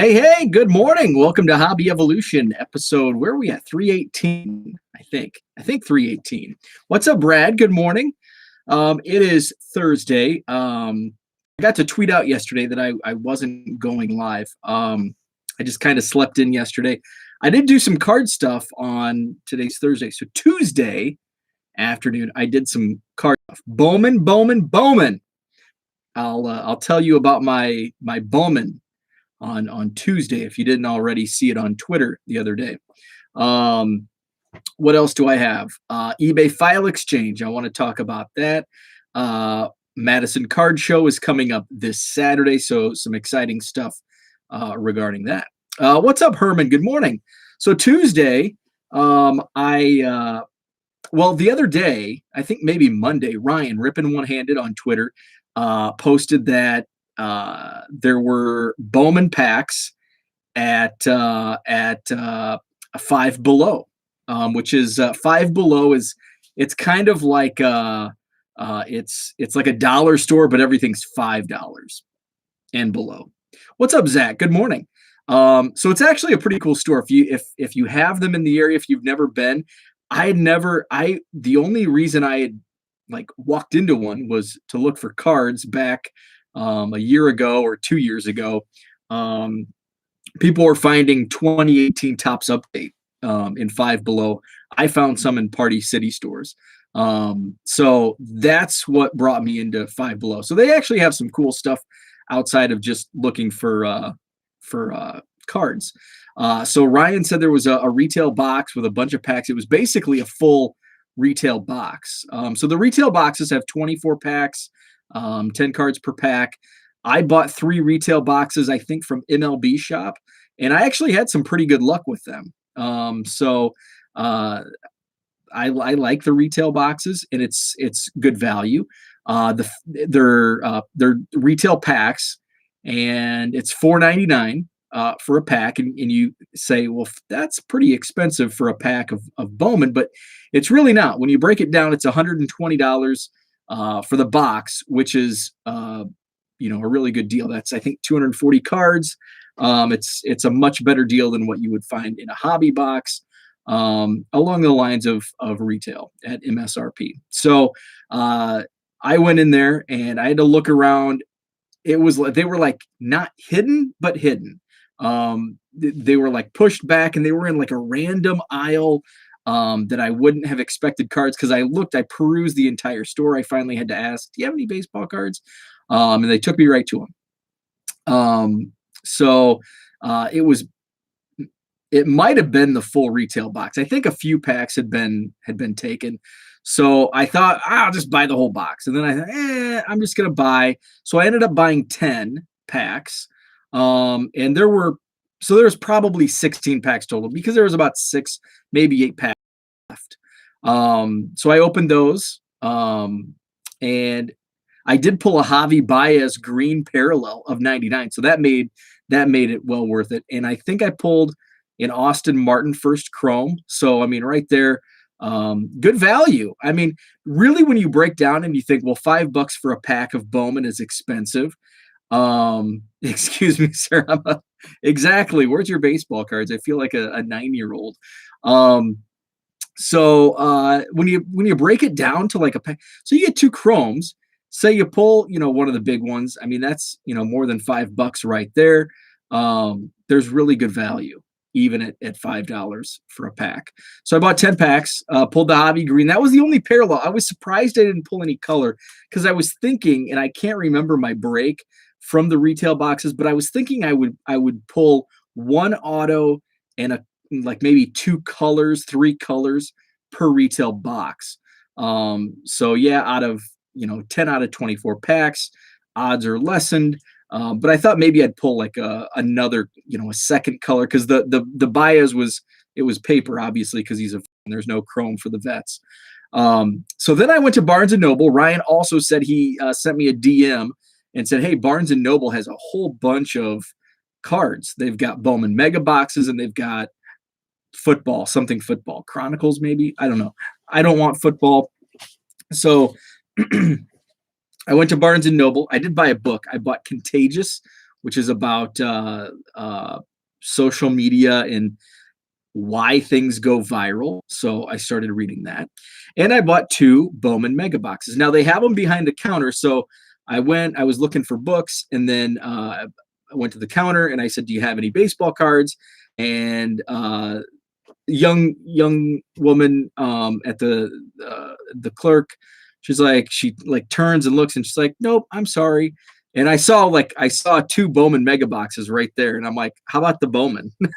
Hey, good morning. Welcome to Hobby Evolution episode. Where are we at? 318, I think. I think 318. What's up, Brad? Good morning. It is Thursday. I got to tweet out yesterday that I wasn't going live. I just kind of slept in yesterday. I did do some card stuff on today's Thursday. So Tuesday afternoon, I did some card stuff. Bowman. I'll tell you about my Bowman on Tuesday if you didn't already see it on Twitter the other day. What else do I have? eBay File Exchange. I want to talk about that. Madison Card Show is coming up this Saturday, so some exciting stuff regarding that. What's up, Herman? Good morning. So Tuesday, the other day, I think maybe Monday, Ryan Rippin' One-Handed on Twitter posted that there were Bowman packs at Five Below, which is Five Below it's kind of like it's like a dollar store, but everything's $5 and below. What's up, Zach? Good morning. So it's actually a pretty cool store. If you have them in the area, if you've never been, the only reason I had walked into one was to look for cards back a year ago or 2 years ago. People were finding 2018 Topps Update in Five Below. I found some in Party City stores. So that's what brought me into Five Below. So they actually have some cool stuff outside of just looking for cards. So Ryan said there was a retail box with a bunch of packs. It was basically a full retail box. So the retail boxes have 24 packs, 10 cards per pack. I bought 3 retail boxes, I think, from MLB Shop, and I actually had some pretty good luck with them. I like the retail boxes, and it's good value. They're retail packs, and it's $4.99 for a pack, and you say, well, that's pretty expensive for a pack of Bowman, but it's really not. When you break it down, it's $120 for the box, which is a really good deal. That's, I think, 240 cards. It's a much better deal than what you would find in a hobby box, along the lines of retail at MSRP. So I went in there and I had to look around. They were not hidden, but hidden. They were pushed back, and they were in a random aisle that I wouldn't have expected cards, because I perused the entire store. I finally had to ask, do you have any baseball cards? And they took me right to them. It might have been the full retail box. I think a few packs had been taken. So I thought, I'll just buy the whole box. And then I thought, I'm just going to buy. So I ended up buying 10 packs. And there was probably 16 packs total, because there was about 6, maybe 8 packs left. So I opened those, and I did pull a Javi Baez green parallel of 99. So that made it well worth it. And I think I pulled an Austin Martin first chrome. So, right there, good value. Really, when you break down and you think, well, $5 for a pack of Bowman is expensive. Excuse me, sir. Exactly. Where's your baseball cards? I feel like a 9-year-old. So when you break it down to a pack, so you get 2 chromes. Say you pull, one of the big ones. That's, more than $5 right there. There's really good value, even at $5 for a pack. So I bought 10 packs, pulled the Hobby Green. That was the only parallel. I was surprised I didn't pull any color, because I was thinking, and I can't remember my break from the retail boxes, but I was thinking I would pull 1 auto and maybe 2 colors, 3 colors per retail box. So yeah, out of 10 out of 24 packs, odds are lessened. But I thought maybe I'd pull another, a second color, because the Baez was paper, obviously, because there's no chrome for the vets. So then I went to Barnes & Noble. Ryan also said he sent me a DM and said, hey, Barnes & Noble has a whole bunch of cards. They've got Bowman mega boxes, and they've got football Chronicles, maybe. I don't know. I don't want football. So I went to Barnes & Noble. I did buy a book. I bought Contagious, which is about social media and why things go viral. So I started reading that. And I bought two Bowman mega boxes. Now they have them behind the counter. So I was looking for books, and then I went to the counter and I said, "Do you have any baseball cards?" And young woman at the clerk, she like turns and looks and she's like, "Nope, I'm sorry." And I saw two Bowman mega boxes right there, and I'm like, "How about the Bowman?" And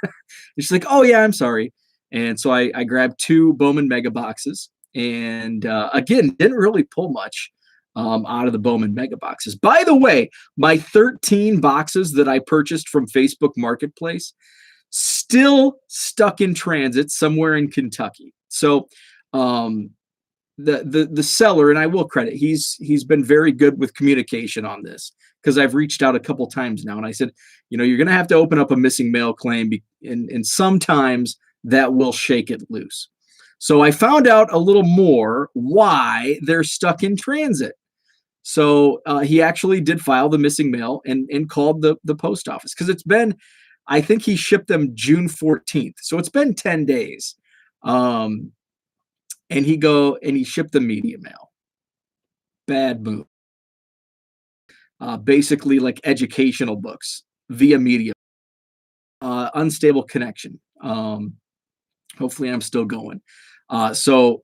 she's like, "Oh yeah, I'm sorry." And so I grabbed two Bowman mega boxes, and again, didn't really pull much out of the Bowman mega boxes. By the way, my 13 boxes that I purchased from Facebook Marketplace still stuck in transit somewhere in Kentucky. So um, the seller, and I will credit, he's been very good with communication on this, because I've reached out a couple times now and I said, you're going to have to open up a missing mail claim, and sometimes that will shake it loose. So I found out a little more why they're stuck in transit. So he actually did file the missing mail and called the post office, because I think he shipped them June 14th. So it's been 10 days. And he shipped the media mail. Bad move. Basically like educational books via media. Unstable connection. Hopefully I'm still going. So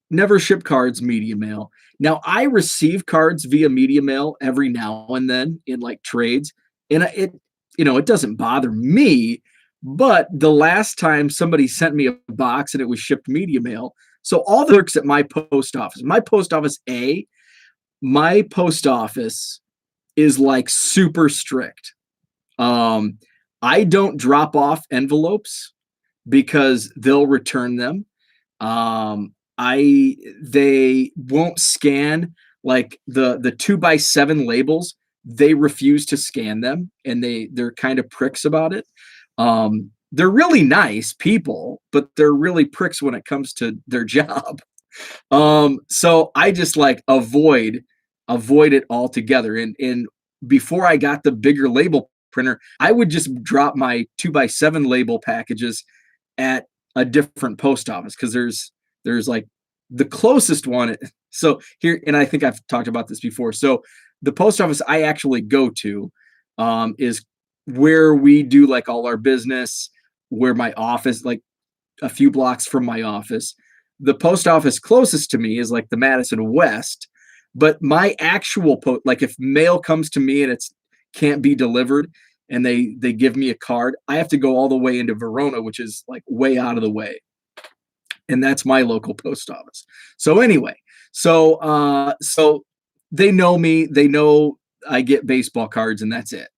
never ship cards media mail. Now I receive cards via media mail every now and then in like trades, and it doesn't bother me. But the last time somebody sent me a box and it was shipped media mail, so all the clerks at my post office, my post office is like super strict. I don't drop off envelopes because they'll return them. They won't scan like the 2x7 labels. They refuse to scan them, and they're kind of pricks about it. They're really nice people, but they're really pricks when it comes to their job. So I just like avoid it altogether. And before I got the bigger label printer, I would just drop my 2x7 label packages at a different post office, because there's like the closest one. So here, and I think I've talked about this before. So the post office I actually go to is where we do like all our business, where my office, like a few blocks from my office. The post office closest to me is like the Madison West, but my actual like if mail comes to me and it's can't be delivered and they give me a card, I have to go all the way into Verona, which is like way out of the way. And that's my local post office. So anyway, so they know me, they know I get baseball cards, and that's it.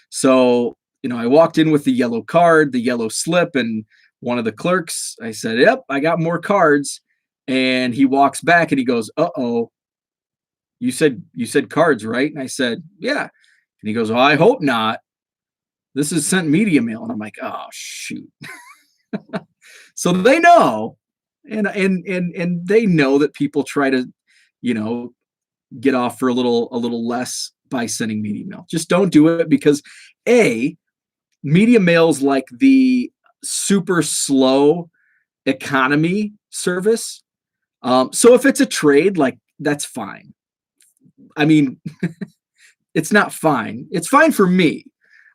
So, I walked in with the yellow card, the yellow slip, and one of the clerks, I said, "Yep, I got more cards." And he walks back and he goes, "Uh-oh, you said cards, right?" And I said, "Yeah." And he goes, "Oh, I hope not. This is sent media mail." And I'm like, "Oh, shoot." So they know, and they know that people try to, get off for a little less by sending media mail. Just don't do it, because media mail's like the super slow economy service. So if it's a trade, like, that's fine. I mean, it's not fine. It's fine for me.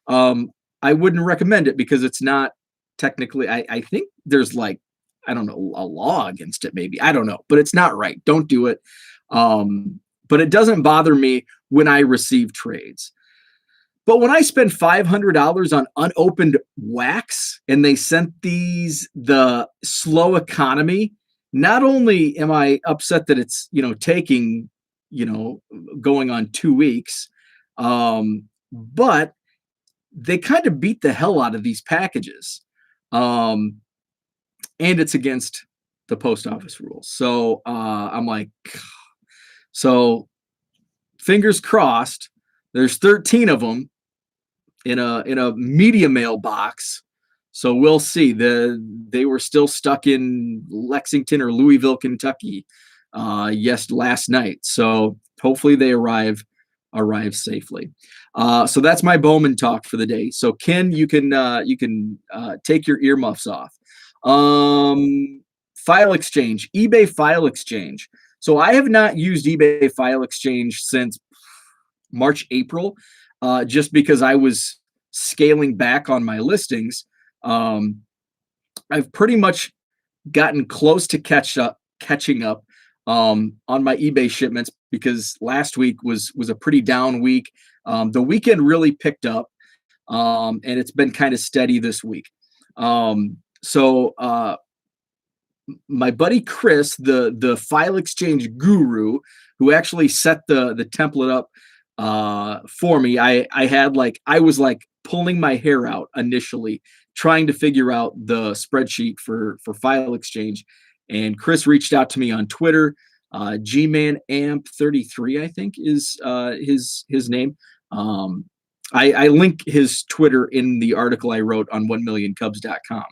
I wouldn't recommend it because it's not technically, I think there's like, I don't know, a law against it, maybe. I don't know, but it's not right. Don't do it. But it doesn't bother me when I receive trades. But when I spend $500 on unopened wax and they sent the slow economy, not only am I upset that it's, taking, going on 2 weeks, but they kind of beat the hell out of these packages. And it's against the post office rules. So I'm like, so fingers crossed, there's 13 of them in a media mail box. So we'll see. They were still stuck in Lexington or Louisville, Kentucky, last night. So hopefully they arrive safely. So that's my Bowman talk for the day. So Ken, you can take your earmuffs off. File exchange, eBay file exchange. So I have not used eBay file exchange since March, April, just because I was scaling back on my listings. Um, I've pretty much gotten close to catching up on my eBay shipments because last week was a pretty down week. The weekend really picked up, and it's been kind of steady this week. So my buddy Chris, the file exchange guru, who actually set the template up for me, I was like pulling my hair out initially, trying to figure out the spreadsheet for file exchange. And Chris reached out to me on Twitter. Gman Amp 33, I think, is his name. I link his Twitter in the article I wrote on 1millioncubs.com.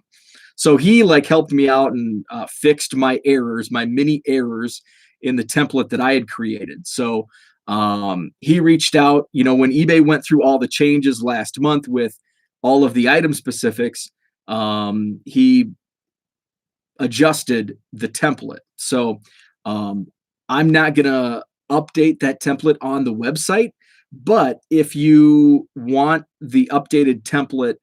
So he like helped me out and fixed my errors, my mini errors in the template that I had created. So he reached out, when eBay went through all the changes last month with all of the item specifics, he adjusted the template. So I'm not going to update that template on the website, but if you want the updated template,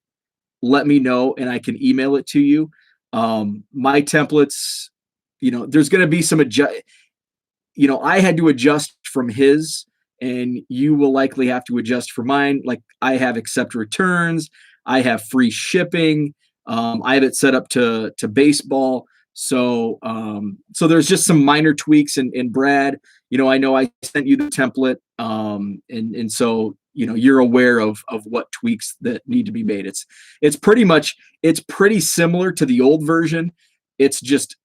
let me know and I can email it to you. My templates, there's going to be some I had to adjust from his, and you will likely have to adjust for mine. Like I have accept returns, I have free shipping, I have it set up to baseball. So there's just some minor tweaks. And Brad, I know I sent you the template, and so you're aware of what tweaks that need to be made. It's pretty similar to the old version. It's just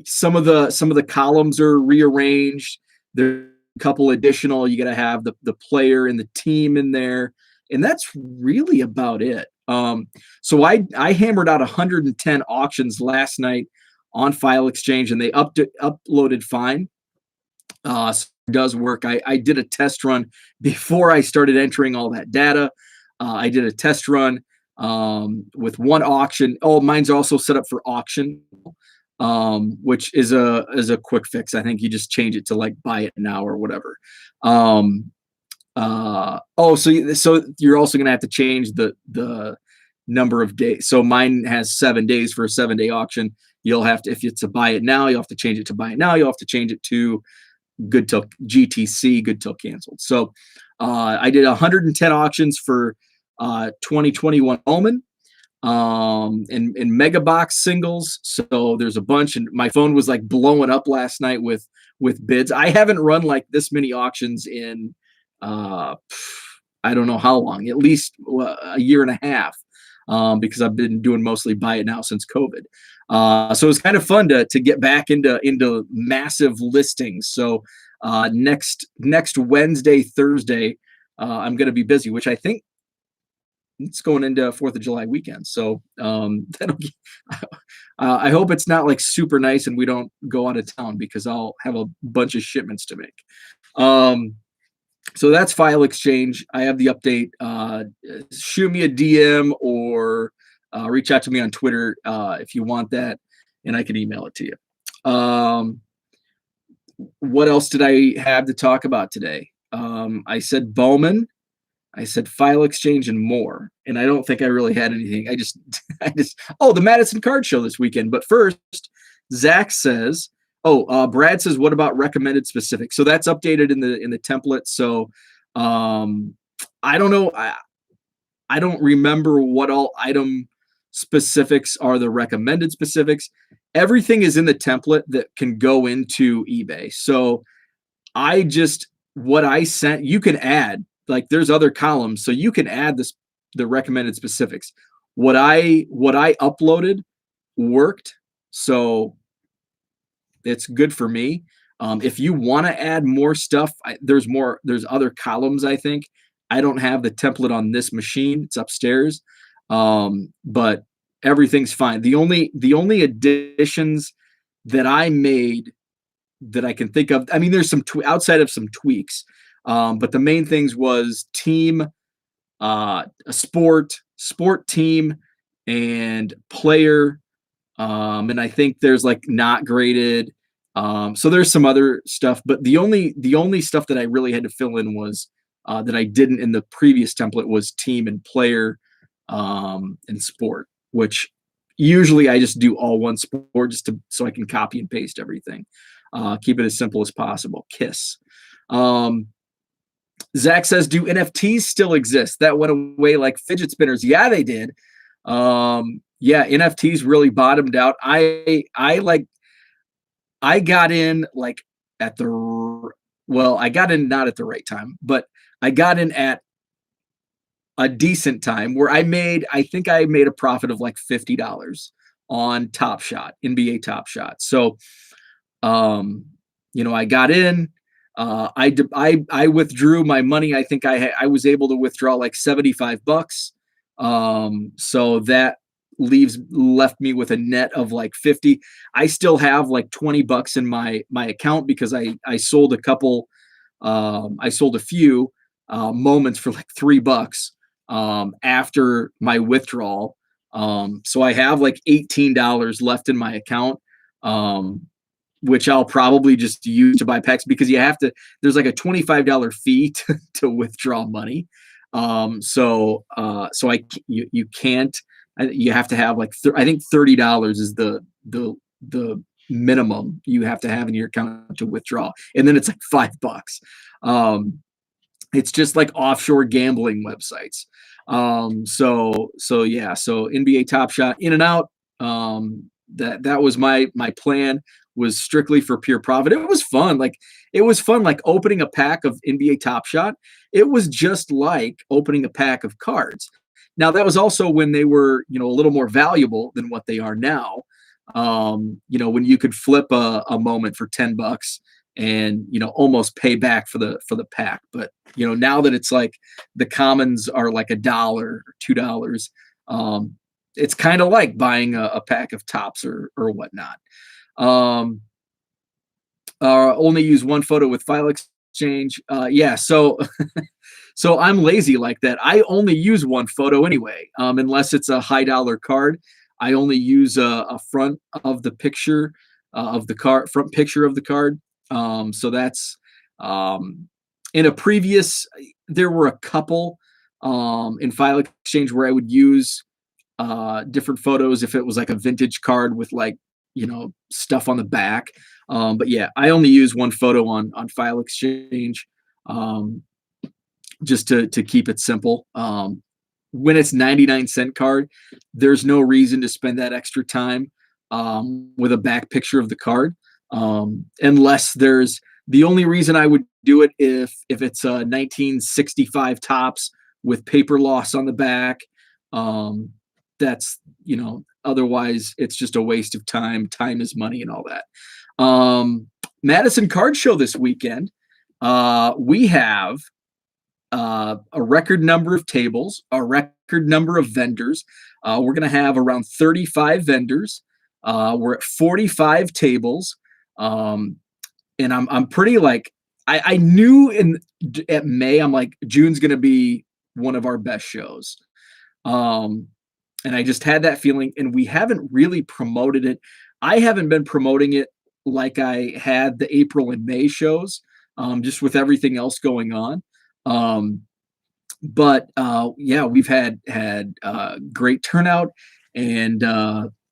some of the columns are rearranged. There's a couple additional. You got to have the player and the team in there, and that's really about it. So I hammered out 110 auctions last night on File Exchange, and they uploaded fine. So it does work. I did a test run before I started entering all that data. I did a test run with one auction. Oh, mine's also set up for auction, which is a quick fix. I think you just change it to like buy it now or whatever. So you're also gonna have to change the number of days. So mine has 7 days for a 7-day auction. You'll have to, if it's a buy it now, you'll have to change it to buy it now. You'll have to change it to good till GTC, good till canceled. So I did 110 auctions for 2021 Bowman, and mega box singles. So there's a bunch, and my phone was like blowing up last night with bids. I haven't run like this many auctions in I don't know how long, at least a year and a half, because I've been doing mostly buy it now since COVID. So it was kind of fun to get back into massive listings. So next Wednesday, Thursday, I'm going to be busy, which I think it's going into 4th of July weekend. So I hope it's not like super nice and we don't go out of town because I'll have a bunch of shipments to make. So that's File Exchange. I have the update. Shoot me a DM or reach out to me on Twitter if you want that, and I can email it to you. What else did I have to talk about today? I said Bowman, I said File Exchange, and more. And I don't think I really had anything. I just the Madison Card Show this weekend. But first, Zach says, Brad says, what about recommended specifics? So that's updated in the template. So I don't know. I don't remember what all item specifics are the recommended specifics. Everything is in the template that can go into eBay. So what I sent, you can add, like there's other columns, so you can add the recommended specifics. What I uploaded worked, so it's good for me. If you want to add more stuff, there's other columns. I think I don't have the template on this machine; it's upstairs, but everything's fine. The only additions that I made that I can think of, I mean, there's some outside of some tweaks. But the main things was team, a sport team, and player. And I think there's like not graded. So there's some other stuff, but the only stuff that I really had to fill in was that I didn't in the previous template was team and player, and sport, which usually I just do all one sport just to so I can copy and paste everything. Keep it as simple as possible. Kiss. Um, Zach says, "Do NFTs still exist? That went away like fidget spinners." Yeah, they did. Yeah, NFTs really bottomed out. I got in like at the well, I got in not at the right time, but I got in at a decent time where I think I made a profit of like $50 on Top Shot, NBA Top Shot. So um, I got in. I withdrew my money. I think I was able to withdraw like $75. So that leaves left me with a net of like 50. I still have like $20 in my account because I sold a couple. I sold a few moments for like $3 after my withdrawal. So I have like $18 left in my account. Which I'll probably just use to buy packs because there's like a $25 fee to withdraw money. You can't, you have to have like, I think $30 is the minimum you have to have in your account to withdraw. And then it's like $5. Um, it's just like offshore gambling websites. So NBA Top Shot in and out. That was my plan was strictly for pure profit. It was fun like opening a pack of NBA Top Shot. It was just like opening a pack of cards. Now that was also when they were, a little more valuable than what they are now. When you could flip a moment for $10 and almost pay back for the pack. But now that it's like the commons are like $1 or $2, it's kind of like buying a pack of tops or whatnot. Um, Only use one photo with file exchange. Yeah, so so I'm lazy like that. I only use one photo anyway, unless it's a high dollar card. I only use a front of the picture of the card, front picture of the card. So that's in a previous. There were a couple in file exchange where I would use different photos if it was like a vintage card with like stuff on the back. But yeah, I only use one photo on file exchange. Just to keep it simple. When it's 99-cent card, there's no reason to spend that extra time with a back picture of the card, unless there's the only reason I would do it if it's a 1965 tops with paper loss on the back. That's otherwise it's just a waste of time. Time is money and all that. Madison Card Show this weekend. We have a record number of tables, a record number of vendors. We're going to have around 35 vendors. We're at 45 tables. And I'm pretty like, I knew at May, I'm like, June's going to be one of our best shows. And I just had that feeling, and we haven't really promoted it. I haven't been promoting it like I had the April and May shows, just with everything else going on. But yeah, we've had great turnout, and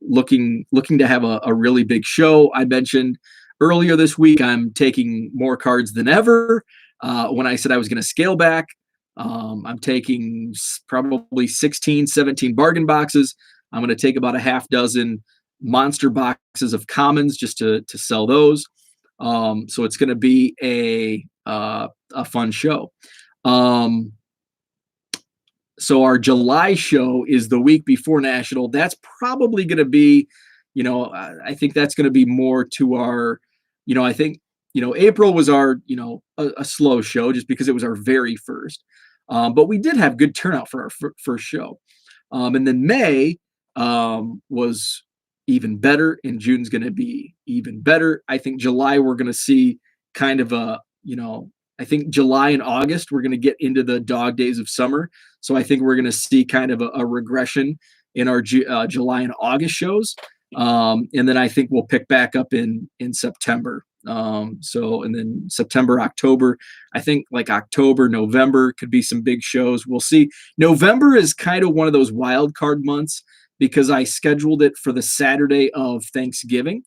looking to have a really big show. I mentioned earlier this week I'm taking more cards than ever. When I said I was going to scale back, I'm taking probably 16, 17 bargain boxes. I'm going to take about a half dozen monster boxes of commons just to sell those. So it's going to be a fun show. So our July show is the week before National. That's probably going to be, I think that's going to be more to our, I think, April was our, a slow show just because it was our very first. But we did have good turnout for our first show. And then May was even better, and June's going to be even better. I think July we're going to see kind of a, I think July and August, we're going to get into the dog days of summer. So I think we're going to see kind of a regression in our July and August shows. And then I think we'll pick back up in September. And then September, October, I think like October, November could be some big shows. We'll see. November is kind of one of those wild card months because I scheduled it for the Saturday of Thanksgiving.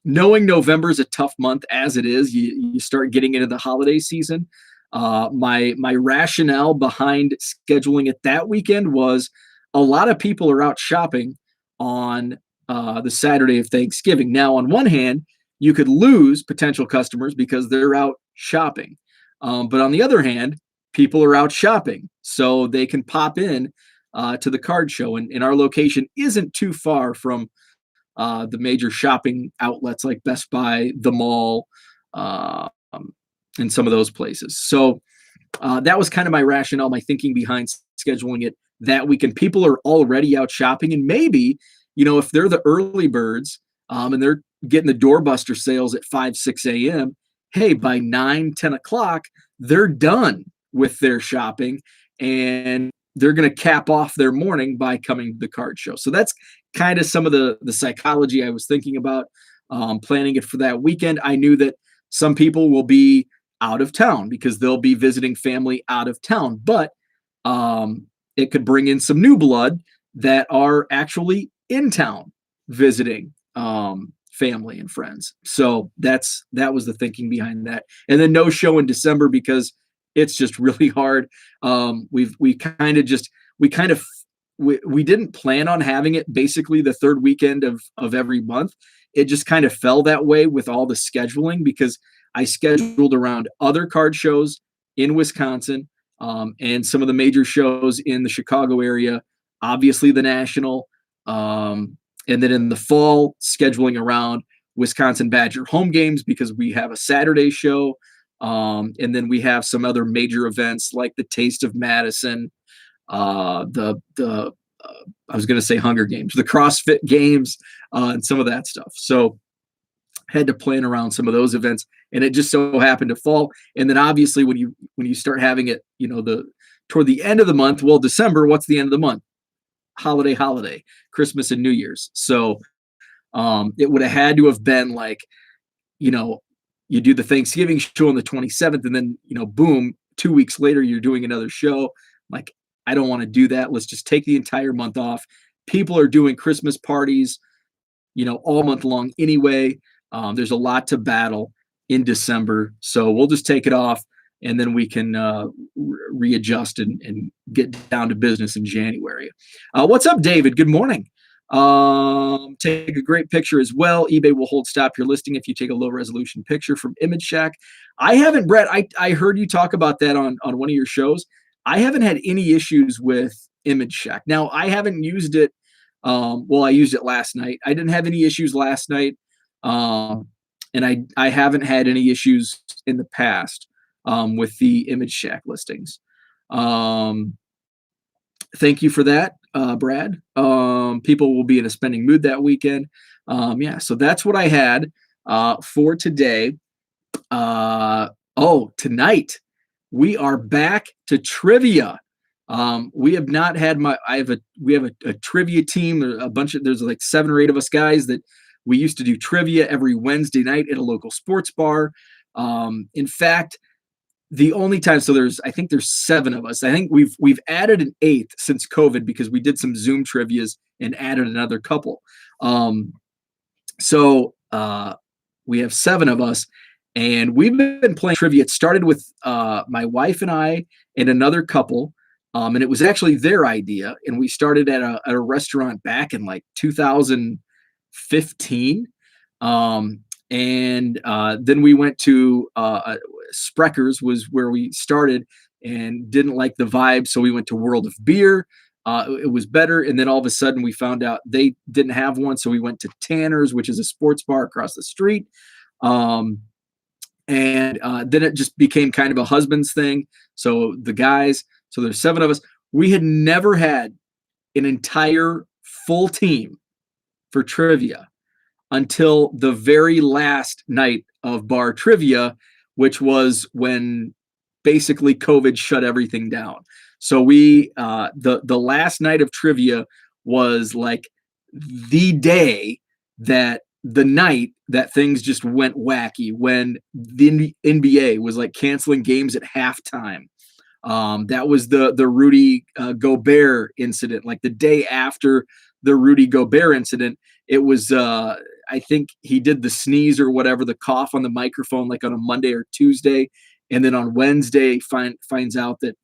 Knowing November is a tough month as it is, you start getting into the holiday season. My rationale behind scheduling it that weekend was a lot of people are out shopping on the Saturday of Thanksgiving. Now, on one hand, you could lose potential customers because they're out shopping. But on the other hand, people are out shopping, so they can pop in to the card show. And our location isn't too far from the major shopping outlets like Best Buy, the mall, uh, and some of those places. So that was kind of my rationale, my thinking behind scheduling it that weekend. People are already out shopping, and maybe, if they're the early birds and they're getting the doorbuster sales at 5, 6 a.m., hey, by 9, 10 o'clock, they're done with their shopping and they're going to cap off their morning by coming to the card show. So that's kind of some of the psychology I was thinking about planning it for that weekend. I knew that some people will be out of town because they'll be visiting family out of town, but it could bring in some new blood that are actually in town visiting family and friends. So that was the thinking behind that. And then no show in December because it's just really hard. We didn't plan on having it basically the third weekend of every month. It just kind of fell that way with all the scheduling because I scheduled around other card shows in Wisconsin and some of the major shows in the Chicago area, obviously the National, and then in the fall, scheduling around Wisconsin Badger home games because we have a Saturday show. And then we have some other major events like the Taste of Madison, I was going to say Hunger Games, the CrossFit Games, and some of that stuff. So had to plan around some of those events, and it just so happened to fall. And then obviously when you start having it, toward the end of the month, well, December, what's the end of the month? Holiday, Christmas and New Year's. So it would have had to have been like, you do the Thanksgiving show on the 27th, and then, boom, 2 weeks later, you're doing another show. Like, I don't want to do that. Let's just take the entire month off. People are doing Christmas parties, all month long anyway. There's a lot to battle in December. So we'll just take it off, and then we can readjust and get down to business in January. What's up, David? Good morning. Take a great picture as well. eBay will hold stop your listing if you take a low resolution picture from Image Shack. I haven't, Brett, I heard you talk about that on one of your shows. I haven't had any issues with Image Shack. Now, I haven't used it. I used it last night. I didn't have any issues last night. And I haven't had any issues in the past with the Image Shack listings. Thank you for that, Brad. People will be in a spending mood that weekend. So that's what I had for today. Tonight we are back to trivia. We have not had we have a trivia team. There's like 7 or 8 of us guys that we used to do trivia every Wednesday night at a local sports bar. In fact, the only time, I think there's 7 of us. I think we've added an 8th since COVID because we did some Zoom trivias and added another couple. We have 7 of us, and we've been playing trivia. It started with my wife and I and another couple, and it was actually their idea. And we started at a restaurant back in like 2015. And then we went to Sprecher's was where we started and didn't like the vibe. So we went to World of Beer. It was better. And then all of a sudden we found out they didn't have one. So we went to Tanner's, which is a sports bar across the street. And then it just became kind of a husband's thing. So there's 7 of us. We had never had an entire full team for trivia until the very last night of bar trivia, which was when basically COVID shut everything down. So we the last night of trivia was like the day that the night that things just went wacky when the NBA was like canceling games at halftime. That was the Rudy Gobert incident. Like the day after the Rudy Gobert incident, it was I think he did the sneeze or whatever, the cough on the microphone, like on a Monday or Tuesday, and then on Wednesday finds out that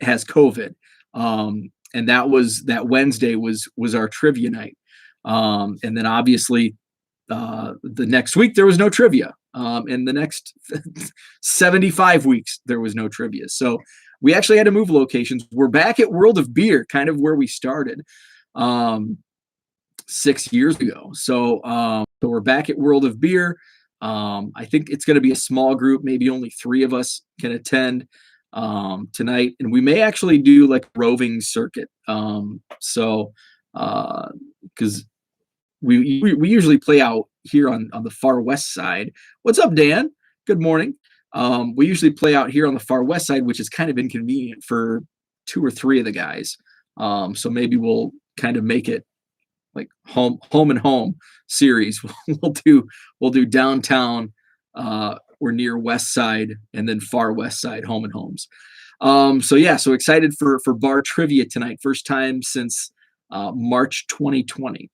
has COVID. And that Wednesday was our trivia night. And then obviously the next week there was no trivia. And the next 75 weeks there was no trivia. So we actually had to move locations. We're back at World of Beer, kind of where we started 6 years ago. So we're back at World of Beer. I think it's going to be a small group. Maybe only 3 of us can attend tonight, and we may actually do like a roving circuit. So because we usually play out here on the far west side. What's up, Dan? Good morning. We usually play out here on the far west side, which is kind of inconvenient for 2 or 3 of the guys. So maybe we'll kind of make it like home and home series. We'll do downtown or near west side, and then far west side home and homes. So excited for bar trivia tonight. First time since March 2020.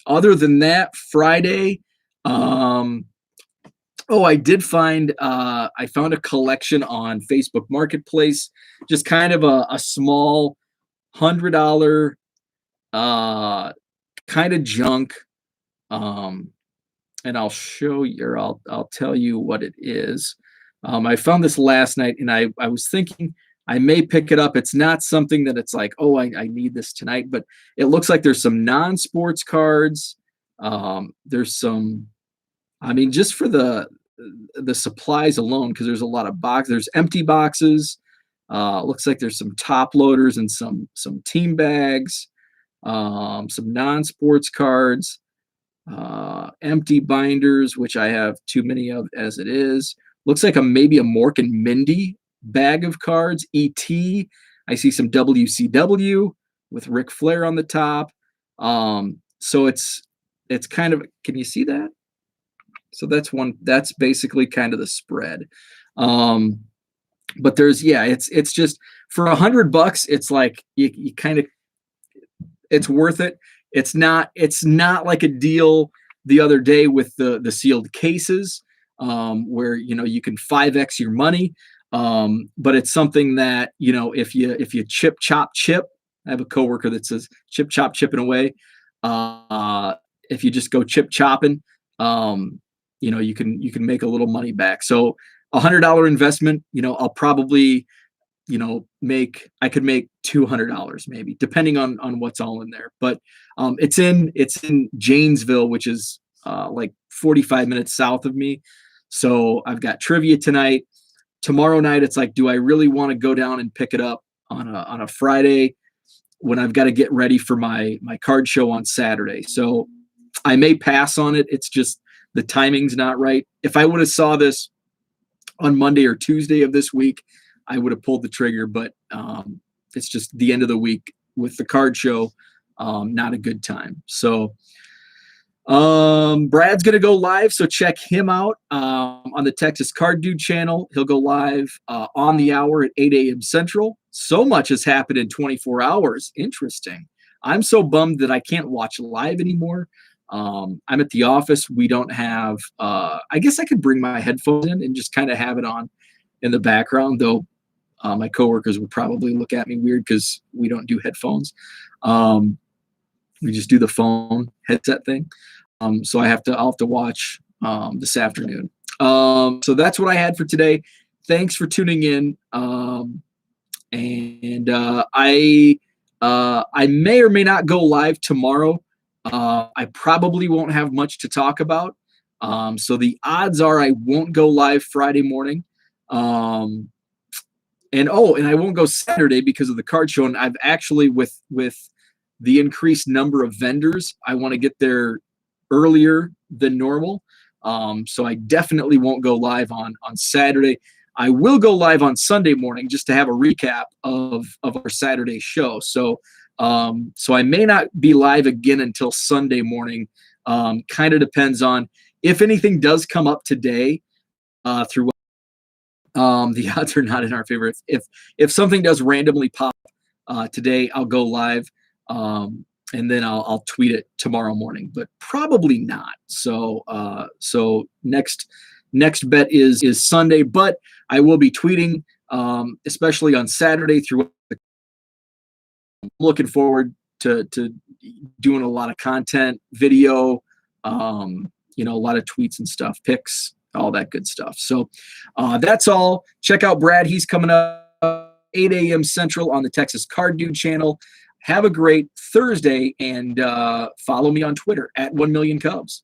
Other than that, Friday, I did find I found a collection on Facebook Marketplace, just kind of a small $100 kind of junk. And I'll show you, or I'll tell you what it is. I found this last night, and I was thinking I may pick it up. It's not something that it's like, oh, I need this tonight, but it looks like there's some non-sports cards. There's some, I mean, just for the supplies alone, because there's a lot of boxes. There's empty boxes. Looks like there's some top loaders and some team bags, some non-sports cards, empty binders, which I have too many of as it is. Looks like maybe a Mork and Mindy bag of cards. E.T. I see some WCW with Ric Flair on the top. So it's kind of, can you see that? So that's basically kind of the spread. But it's just for $100, it's like you kind of, it's worth it. It's not like a deal the other day with the sealed cases, where you can 5x your money. But it's something that if you chip chop chip. I have a coworker that says chip chop chipping away. If you just go chip chopping, you can make a little money back. So $100 investment, I'll probably I could make $200 maybe, depending on what's all in there. But it's in Janesville, which is like 45 minutes south of me. So I've got trivia tonight. Tomorrow night, it's like, do I really want to go down and pick it up on a Friday when I've got to get ready for my card show on Saturday? So I may pass on it. It's just the timing's not right. If I would have saw this on Monday or Tuesday of this week, I would have pulled the trigger, but it's just the end of the week with the card show, not a good time. So Brad's going to go live, so check him out on the Texas Card Dude channel. He'll go live on the hour at 8 a.m. Central. So much has happened in 24 hours. Interesting. I'm so bummed that I can't watch live anymore. I'm at the office. We don't have, I guess I could bring my headphones in and just kind of have it on in the background, though my coworkers would probably look at me weird because we don't do headphones. We just do the phone headset thing. So I'll have to watch this afternoon. So that's what I had for today. Thanks for tuning in. And I may or may not go live tomorrow. I probably won't have much to talk about. So the odds are I won't go live Friday morning. And I won't go Saturday because of the card show. And I've actually, with the increased number of vendors, I want to get there earlier than normal. So I definitely won't go live on Saturday. I will go live on Sunday morning just to have a recap of our Saturday show. So so I may not be live again until Sunday morning. Kind of depends on if anything does come up today through the odds are not in our favor. If something does randomly pop today, I'll go live, and then I'll tweet it tomorrow morning, but probably not. So so next bet is Sunday, but I will be tweeting, especially on Saturday. Through looking forward to doing a lot of content, video, a lot of tweets and stuff, pics, all that good stuff. So that's all. Check out Brad. He's coming up 8 a.m. Central on the Texas Card Dude channel. Have a great Thursday, and follow me on Twitter at 1 Million Cubs.